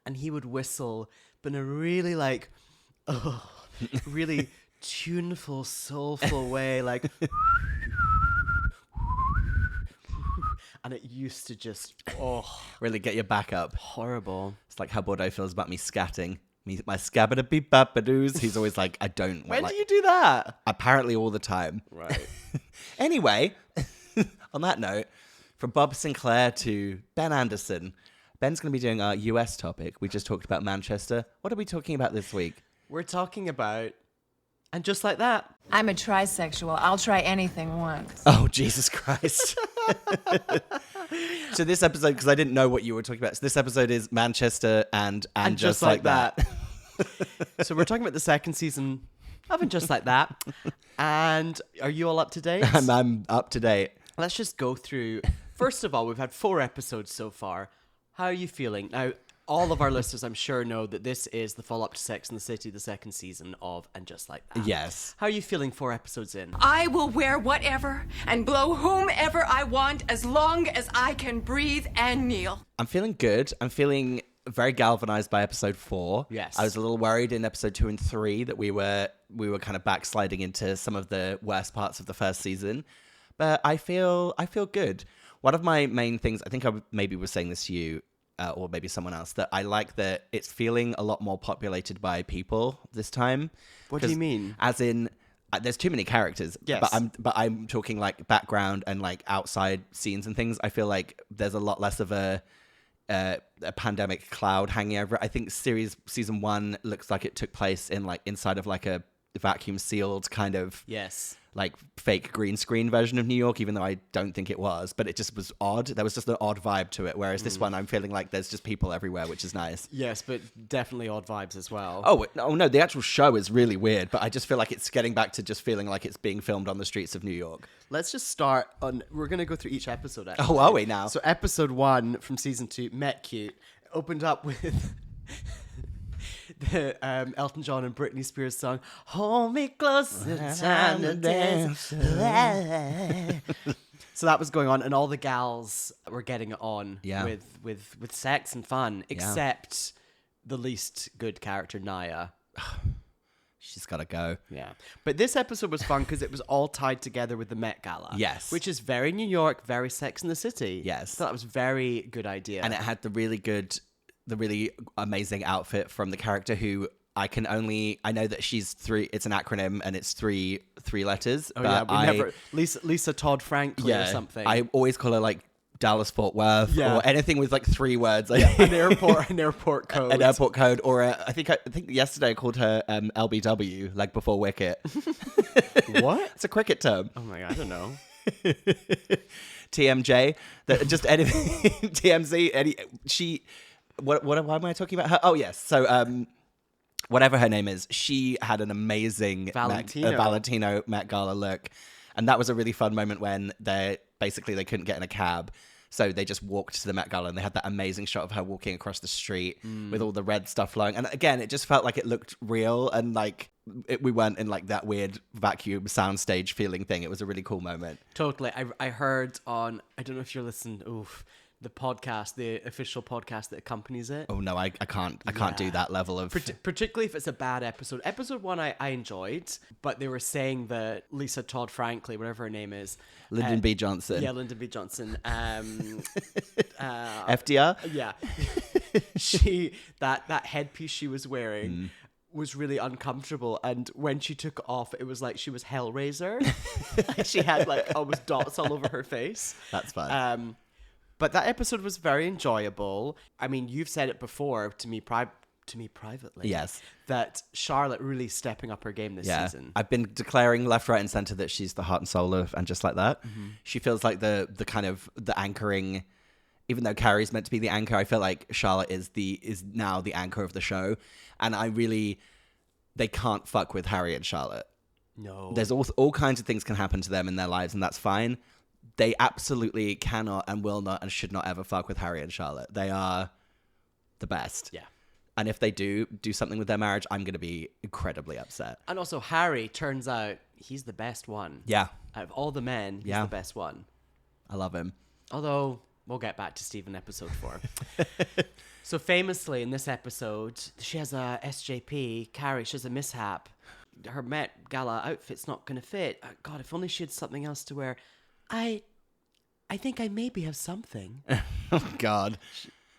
And he would whistle, but in a really like, really tuneful, soulful way, like... And it used to just, Really get your back up. horrible. It's like how Bordeaux feels about me scatting. My scabada beep bapadoos. He's always like, I don't. When like, do you do that? Apparently all the time. Right. Anyway, on that note, from Bob Sinclair to Ben Anderson, Ben's going to be doing our US topic. We just talked about Manchester. What are we talking about this week? We're talking about, and just like that. I'm a trisexual. I'll try anything once. Oh, Jesus Christ. So this episode, because I didn't know what you were talking about, so this episode is Manchester and just like that. So we're talking about the second season of And Just Like That. And are you all up to date? I'm up to date. Let's just go through. First of all, we've had 4 episodes so far. How are you feeling? Now, all of our listeners, I'm sure, know that this is the follow-up to Sex and the City, the second season of And Just Like That. Yes. How are you feeling 4 episodes in? I will wear whatever and blow whomever I want as long as I can breathe and kneel. I'm feeling good. I'm feeling very galvanized by episode 4. Yes. I was a little worried in episode 2 and 3 that we were kind of backsliding into some of the worst parts of the first season. But I feel good. One of my main things, I think I maybe was saying this to you, or maybe someone else, that I like that it's feeling a lot more populated by people this time. What do you mean? As in, there's too many characters. Yes. But I'm talking like background and like outside scenes and things. I feel like there's a lot less of a pandemic cloud hanging over it. I think season 1 looks like it took place in like inside of like a vacuum sealed kind of Yes. like fake green screen version of New York, even though I don't think it was, but it just was odd. There was just an odd vibe to it. Whereas this one, I'm feeling like there's just people everywhere, which is nice. Yes, but definitely odd vibes as well. Oh no, the actual show is really weird, but I just feel like it's getting back to just feeling like it's being filmed on the streets of New York. Let's just start on, we're going to go through each episode. Actually. Oh, are we now? So episode 1 from season 2, Met Cute, opened up with the Elton John and Britney Spears song, Hold Me Closer, Time to Dance. So that was going on, and all the gals were getting it on with sex and fun, except the least good character, Naya. She's got to go. Yeah. But this episode was fun because it was all tied together with the Met Gala. Yes. Which is very New York, very Sex and the City. Yes. So that was a very good idea. And it had the really amazing outfit from the character who I know that she's 3, it's an acronym and it's three letters. Oh, but yeah. Lisa Todd Franklin or something. I always call her like Dallas Fort Worth or anything with like 3 words. an airport code. An airport code. Or I think yesterday I called her LBW, like before Wicket. What? It's a cricket term. Oh my God, I don't know. TMJ. Just anything. TMZ. Why am I talking about her? Oh, yes. So, whatever her name is, she had an amazing Valentino Met Gala look. And that was a really fun moment when they couldn't get in a cab. So they just walked to the Met Gala and they had that amazing shot of her walking across the street with all the red stuff flowing. And again, it just felt like it looked real and like we weren't in like that weird vacuum soundstage feeling thing. It was a really cool moment. Totally. I heard on, I don't know if you're listening, the podcast, the official podcast that accompanies it. Oh no, I can't do that level of... Particularly if it's a bad episode. Episode 1 I enjoyed, but they were saying that Lisa Todd Franklin, whatever her name is. Lyndon B. Johnson. Yeah, Lyndon B. Johnson. FDR? Yeah. that headpiece she was wearing was really uncomfortable, and when she took it off, it was like she was Hellraiser. She had like almost dots all over her face. That's fun. But that episode was very enjoyable. I mean, you've said it before to me privately. Yes. That Charlotte really stepping up her game this season. I've been declaring left, right, and center that she's the heart and soul of And Just Like That. Mm-hmm. She feels like the kind of the anchoring. Even though Carrie's meant to be the anchor, I feel like Charlotte is now the anchor of the show, and they can't fuck with Harry and Charlotte. No. There's all kinds of things can happen to them in their lives, and that's fine. They absolutely cannot and will not and should not ever fuck with Harry and Charlotte. They are the best. Yeah. And if they do something with their marriage, I'm going to be incredibly upset. And also, Harry, turns out, he's the best one. Yeah. Out of all the men, he's the best one. I love him. Although, we'll get back to Steve in episode 4. So famously, in this episode, she has a SJP, Carrie, she has a mishap. Her Met Gala outfit's not going to fit. God, if only she had something else to wear. I I think I maybe have something. Oh, God.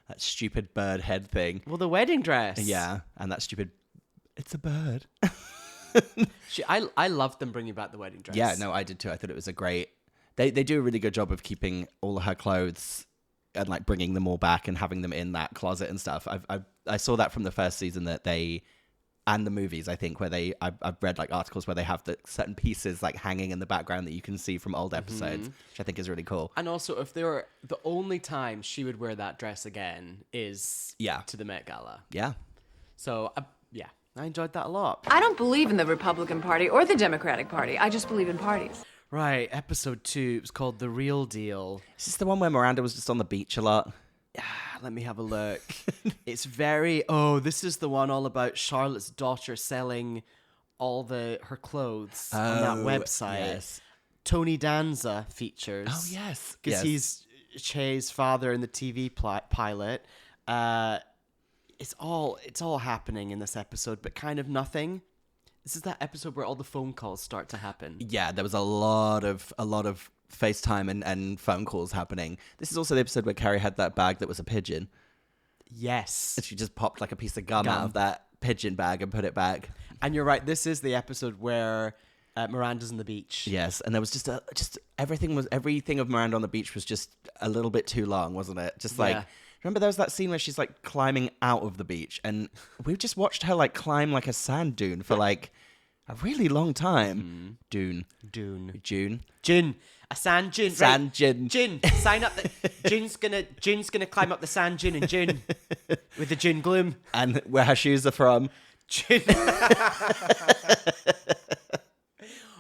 That stupid bird head thing. Well, the wedding dress. Yeah, and that stupid... It's a bird. I loved them bringing back the wedding dress. Yeah, no, I did too. I thought it was a great... They do a really good job of keeping all of her clothes and like bringing them all back and having them in that closet and stuff. I saw that from the first season that they... And the movies, I think, where I've read like articles where they have the certain pieces like hanging in the background that you can see from old episodes, which I think is really cool. And also, if they were the only time she would wear that dress again is to the Met Gala. Yeah. So, yeah, I enjoyed that a lot. I don't believe in the Republican Party or the Democratic Party. I just believe in parties. Right, episode 2, it was called The Real Deal. Is this the one where Miranda was just on the beach a lot? Let me have a look. It's this is the one all about Charlotte's daughter selling all her clothes on that website. Yes. Tony Danza features. Oh, yes. Because he's Che's father in the TV pilot. It's all happening in this episode, but kind of nothing. This is that episode where all the phone calls start to happen. Yeah, there was a lot of FaceTime and phone calls happening. This is also the episode where Carrie had that bag that was a pigeon. Yes. And she just popped like a piece of gum out of that pigeon bag and put it back. And you're right, this is the episode where Miranda's on the beach. Yes, and there was just everything of Miranda on the beach was just a little bit too long, wasn't it? Just like remember there was that scene where she's like climbing out of the beach and we've just watched her like climb like a sand dune for like a really long time. June. A sand dune. Sand dune. June. Sign up. June's gonna climb up the sand dune in June with the June gloom. And where her shoes are from. June.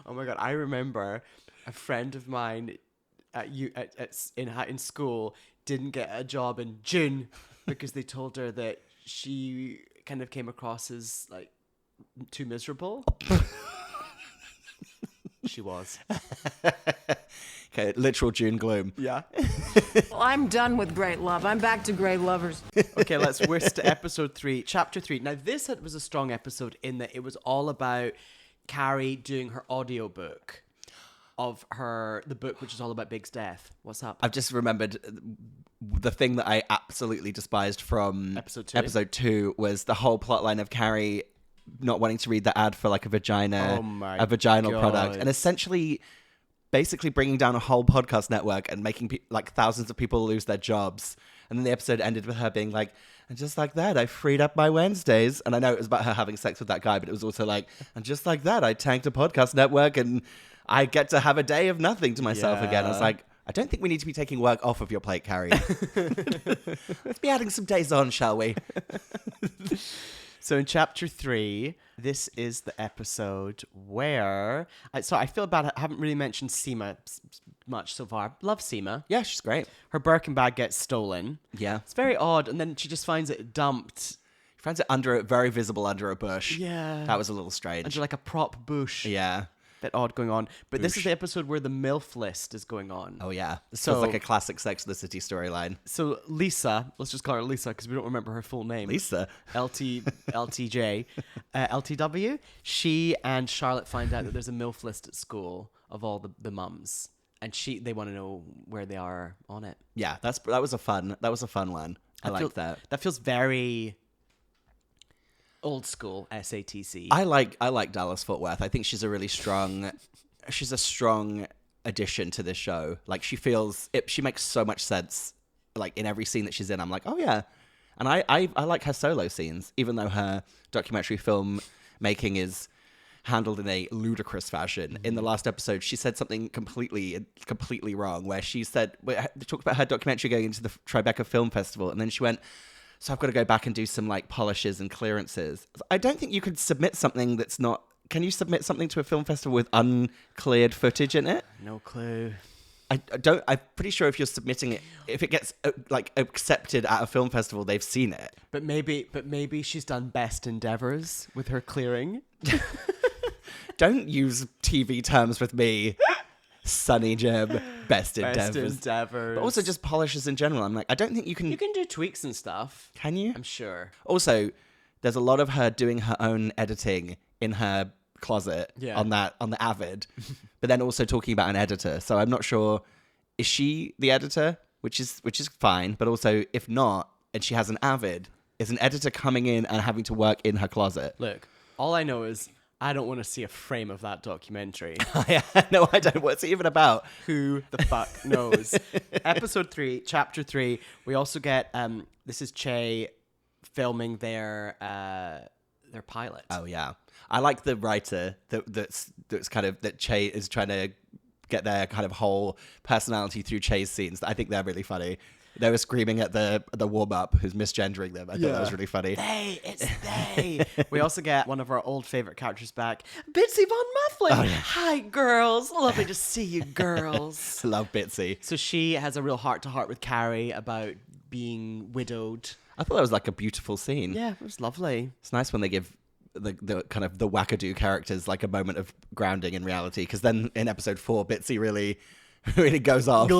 Oh my God! I remember a friend of mine in school didn't get a job in June because they told her that she kind of came across as like too miserable. She was. Okay, literal June gloom. Yeah. Well, I'm done with great love. I'm back to great lovers. Okay, let's whisk to episode 3, chapter 3. Now, this was a strong episode in that it was all about Carrie doing her audiobook of the book which is all about Big's death. What's up? I've just remembered the thing that I absolutely despised from episode 2 was the whole plotline of Carrie not wanting to read the ad for like a vaginal product, and essentially basically bringing down a whole podcast network and making like thousands of people lose their jobs. And then the episode ended with her being like, and just like that, I freed up my Wednesdays. And I know it was about her having sex with that guy, but it was also like, and just like that, I tanked a podcast network and I get to have a day of nothing to myself again. I was like, I don't think we need to be taking work off of your plate, Carrie. Let's be adding some days on, shall we? So in chapter 3, this is the episode where... I feel bad. I haven't really mentioned Seema much so far. Love Seema. Yeah, she's great. Her Birkin bag gets stolen. Yeah. It's very odd. And then she just finds it dumped. She finds it very visible under a bush. Yeah. That was a little strange. Under like a prop bush. Yeah. Bit odd going on. But this is the episode where the MILF list is going on. Oh, yeah. This feels like a classic Sex and the City storyline. So Lisa, let's just call her Lisa because we don't remember her full name. Lisa? LTJ. LTW. She and Charlotte find out that there's a MILF list at school of all the mums. And they want to know where they are on it. Yeah, that was a fun one. I like that. That feels very... old school SATC. I like Dallas Fort Worth. I think she's a really strong addition to this show. Like she makes so much sense. Like in every scene that she's in, I'm like, oh yeah. And I like her solo scenes, even though her documentary film making is handled in a ludicrous fashion. In the last episode, she said something completely wrong, where she talked about her documentary going into the Tribeca Film Festival, and then she went, so I've got to go back and do some like polishes and clearances. I don't think you could submit something that's not... Can you submit something to a film festival with uncleared footage in it? No clue. I'm pretty sure if you're submitting it, if it gets like accepted at a film festival, they've seen it. But maybe she's done best endeavors with her clearing. Don't use TV terms with me. Sunny Jim, best endeavors. But also just polishes in general. I'm like, I don't think you can... You can do tweaks and stuff. Can you? I'm sure. Also, there's a lot of her doing her own editing in her closet on the Avid, but then also talking about an editor. So I'm not sure is she the editor? Which is fine, but also if not, and she has an Avid, is an editor coming in and having to work in her closet? Look, all I know is I don't want to see a frame of that documentary. No, I don't. What's it even about? Who the fuck knows? Episode 3, Chapter 3. We also get this is Che filming their pilot. Oh yeah, I like the writer that's kind of that Che is trying to get their kind of whole personality through Che's scenes. I think they're really funny. They were screaming at the warm up who's misgendering them. I thought that was really funny. It's they. We also get one of our old favorite characters back, Bitsy Von Mufflin. Oh, yeah. Hi, girls. Lovely to see you, girls. Love Bitsy. So she has a real heart-to-heart with Carrie about being widowed. I thought that was like a beautiful scene. Yeah, it was lovely. It's nice when they give the kind of the wackadoo characters like a moment of grounding in reality, because then in episode 4, Bitsy really goes off.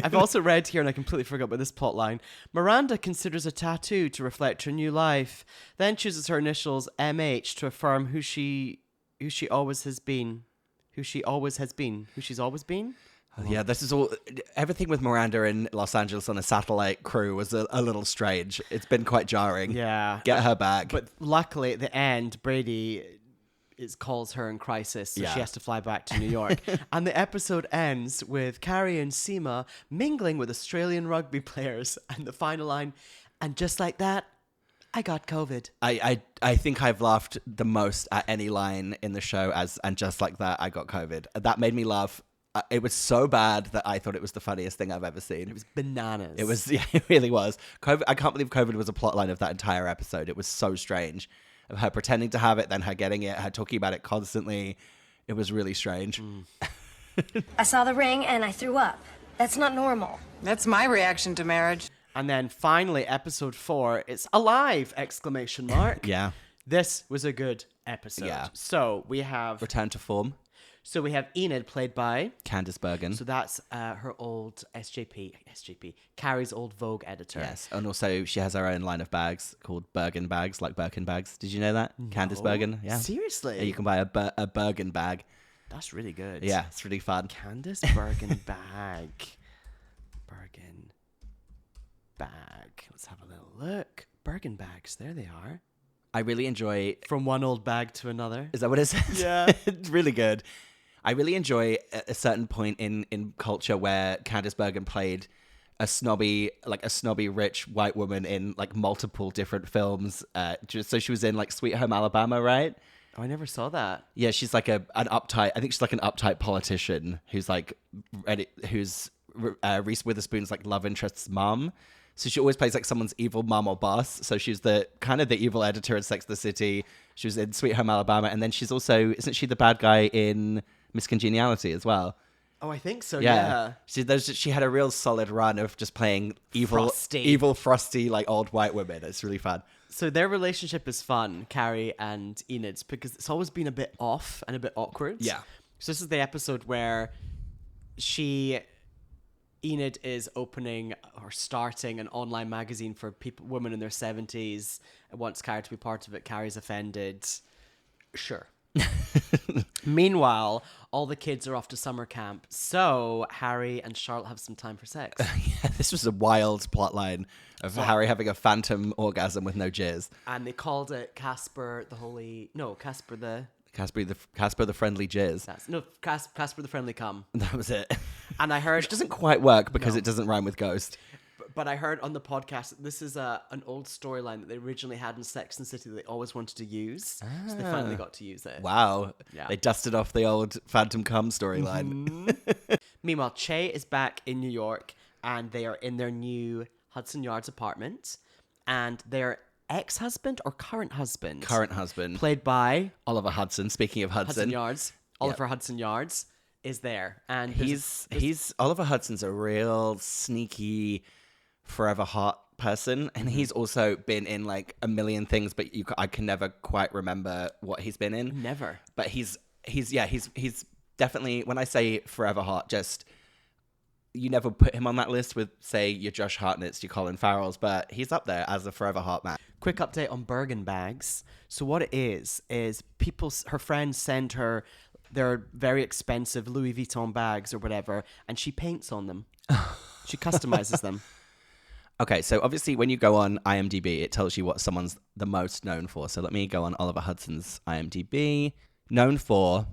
I've also read here, and I completely forgot about this plot line. Miranda considers a tattoo to reflect her new life, then chooses her initials MH to affirm who she always has been. Who she's always been? Yeah, this is all. Everything with Miranda in Los Angeles on a satellite crew was a little strange. It's been quite jarring. Yeah. Get her back. But luckily, at the end, Brady calls her in crisis, so Yeah. she has to fly back to New York. And the episode ends with Carrie and Seema mingling with Australian rugby players. And the final line, and just like that, I got COVID. I think I've laughed the most at any line in the show and just like that, I got COVID. That made me laugh. It was so bad that I thought it was the funniest thing I've ever seen. It was bananas. It was, yeah, it really was. COVID, I can't believe COVID was a plotline of that entire episode. It was so strange. Of her pretending to have it, then her getting it, her talking about it constantly. It was really strange. I saw the ring and I threw up. That's not normal. That's my reaction to marriage. And then finally, episode 4, it's alive! Exclamation mark. Yeah. This was a good episode. Yeah. So we have Return to form. So we have Enid, played by Candice Bergen. So that's her old SJP, Carrie's old Vogue editor. Yes, and also she has her own line of bags called Bergen bags, like Birkin bags. Did you know that? Candice Bergen, yeah. Seriously? Yeah, you can buy a Bergen bag. That's really good. Yeah, it's really fun. Candice Bergen bag. Bergen bag. Let's have a little look. Bergen bags, there they are. I really enjoy... From one old bag to another. Is that what it says? Yeah. It's really good. I really enjoy a certain point in culture where Candice Bergen played a snobby rich white woman in like multiple different films. So she was in like Sweet Home Alabama, right? Oh, I never saw that. Yeah, she's like an uptight politician who's like Reese Witherspoon's like love interest's mom. So she always plays like someone's evil mom or boss. So she's the evil editor in Sex and the City. She was in Sweet Home Alabama, and then she's also, isn't she the bad guy in Miss Congeniality as well? Oh, I think so. Yeah. She had a real solid run of just playing frosty, like old white women. It's really fun. So their relationship is fun, Carrie and Enid's, because it's always been a bit off and a bit awkward. Yeah. So this is the episode where Enid is opening or starting an online magazine for women in their 70s and wants Carrie to be part of it. Carrie's offended. Sure. Meanwhile, all the kids are off to summer camp, so Harry and Charlotte have some time for sex. Yeah, this was a wild plotline of Harry having a phantom orgasm with no jizz. And they called it Casper the Friendly Jizz. Casper the Friendly Cum. That was it. And I heard... Which doesn't quite work because it doesn't rhyme with ghost. But I heard on the podcast, this is an old storyline that they originally had in Sex and the City that they always wanted to use. So they finally got to use it. Wow. Yeah. They dusted off the old Phantom Cum storyline. Mm-hmm. Meanwhile, Che is back in New York, and they are in their new Hudson Yards apartment. And their ex-husband or current husband? Current husband. Played by... Oliver Hudson. Speaking of Hudson. Yards. Oliver Hudson Yards is there. And he's Oliver Hudson's a real sneaky... forever hot person, and he's also been in like a million things, but I can never quite remember what he's been in. Never. But he's definitely, when I say forever hot, just you never put him on that list with, say, your Josh Hartnett's, your Colin Farrell's, but he's up there as a forever hot man. Quick update on Bergen bags. So what it is her friends send her their very expensive Louis Vuitton bags or whatever, and she paints on them. She customizes them. Okay, so obviously when you go on IMDb, it tells you what someone's the most known for. So let me go on Oliver Hudson's IMDb. Known for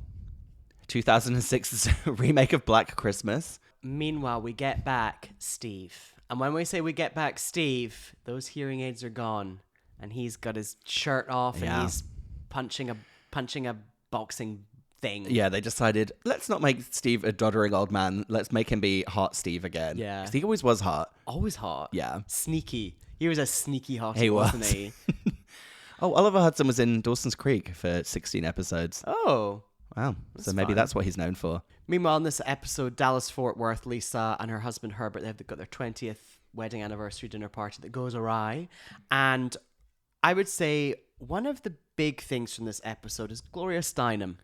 2006's remake of Black Christmas. Meanwhile, we get back Steve. And when we say we get back Steve, those hearing aids are gone. And he's got his shirt off and he's punching a boxing thing. Yeah, they decided, let's not make Steve a doddering old man. Let's make him be hot Steve again. Yeah. Because he always was hot. Always hot. Yeah. Sneaky. He was a sneaky hottie, He was. wasn't he? Oh, Oliver Hudson was in Dawson's Creek for 16 episodes. Oh. Wow. So maybe fun. that's what he's known for. Meanwhile, in this episode, Dallas-Fort Worth, Lisa and her husband Herbert, they've got their 20th wedding anniversary dinner party that goes awry. And I would say one of the big things from this episode is Gloria Steinem.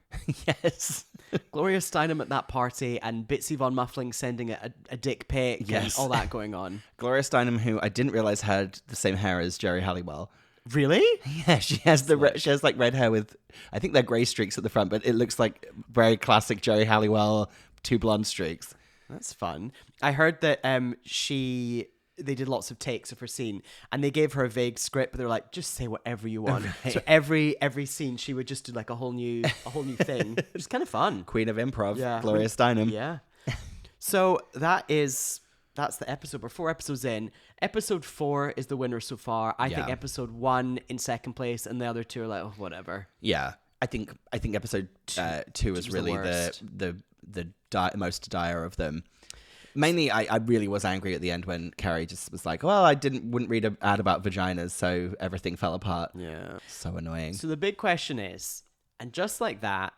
Yes. Gloria Steinem at that party and Bitsy Von Muffling sending a dick pic and all that going on. Gloria Steinem, who I didn't realize had the same hair as Jerry Halliwell. Really? Yeah, she has she has like red hair with, I think they're grey streaks at the front, but it looks like very classic Jerry Halliwell, 2 blonde streaks. That's fun. I heard that they did lots of takes of her scene and they gave her a vague script, but they're like, just say whatever you want. Right. So every scene she would just do like a whole new thing. It's kind of fun. Queen of improv, Yeah. Gloria Steinem. Yeah. So that's the episode. We're 4 episodes in. Episode 4 is the winner so far. I think episode 1 in second place, and the other 2 are like, oh, whatever. Yeah, I think episode 2 is really the most dire of them. Mainly, I really was angry at the end when Carrie just was like, well, I wouldn't read an ad about vaginas, so everything fell apart. Yeah. So annoying. So the big question is, and just like that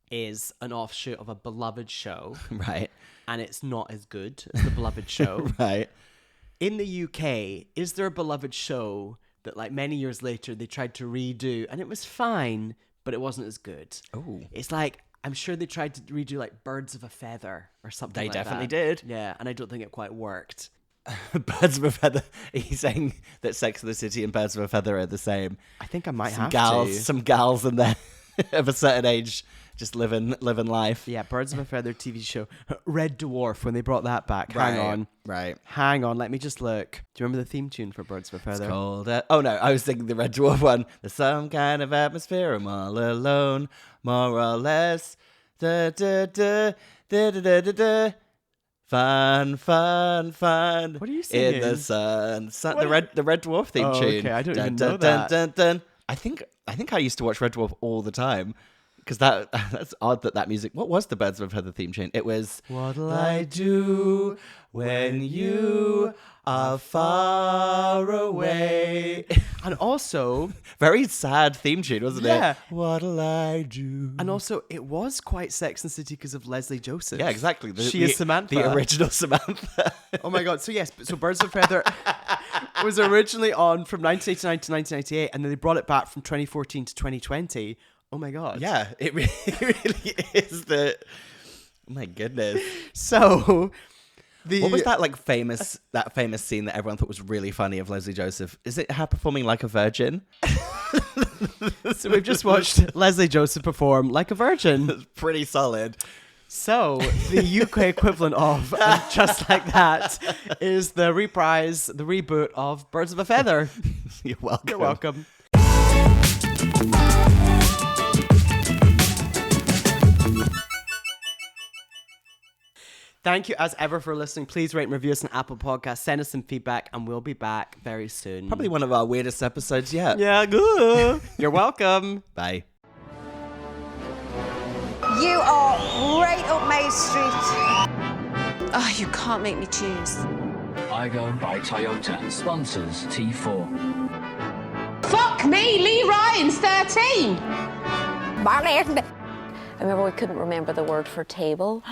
is an offshoot of a beloved show. Right. And it's not as good as the beloved show. Right. In the UK, is there a beloved show that like many years later they tried to redo and it was fine, but it wasn't as good? Oh. It's like, I'm sure they tried to redo like Birds of a Feather or something like that. They definitely did. Yeah, and I don't think it quite worked. Birds of a Feather. He's saying that Sex and the City and Birds of a Feather are the same. I think I might Some have gals, to. Some gals in there of a certain age just living life. Yeah, Birds of a Feather TV show. Red Dwarf, when they brought that back. Hang on. Right. Hang on, let me just look. Do you remember the theme tune for Birds of a Feather? It's called... oh, no, I was thinking the Red Dwarf one. There's some kind of atmosphere. I'm all alone, more or less. Da, da, da, da, da, da, da, da. Fun, fun, fun. What are you singing? In the sun. The Red Dwarf theme tune. Okay, I don't even Dun, know dun, that. dun, dun, dun. I think I used to watch Red Dwarf all the time. Because that's odd that music... What was the Birds of a Feather theme tune? It was... What'll I do when you are far away? And also... Very sad theme tune, wasn't Yeah. it? What'll I do? And also, it was quite Sex and the City because of Leslie Joseph. Yeah, exactly. She is Samantha. The original Samantha. Oh my God. So yes, so Birds of a Feather was originally on from 1989 to 1998, and then they brought it back from 2014 to 2020. Oh my God. Yeah, it really is the... Oh my goodness. So... What was that famous scene that everyone thought was really funny of Leslie Joseph? Is it her performing like a virgin? So we've just watched Leslie Joseph perform like a virgin. It's pretty solid. So the UK equivalent of Just Like That is the reprise, the reboot of Birds of a Feather. You're welcome. You're welcome. Thank you as ever for listening. Please rate and review us on Apple Podcasts. Send us some feedback and we'll be back very soon. Probably one of our weirdest episodes yet. Yeah, good. You're welcome. Bye. You are right up my street. Oh, you can't make me choose. Igo by Toyota sponsors T4. Fuck me, Lee Ryan's 13. I remember we couldn't remember the word for table.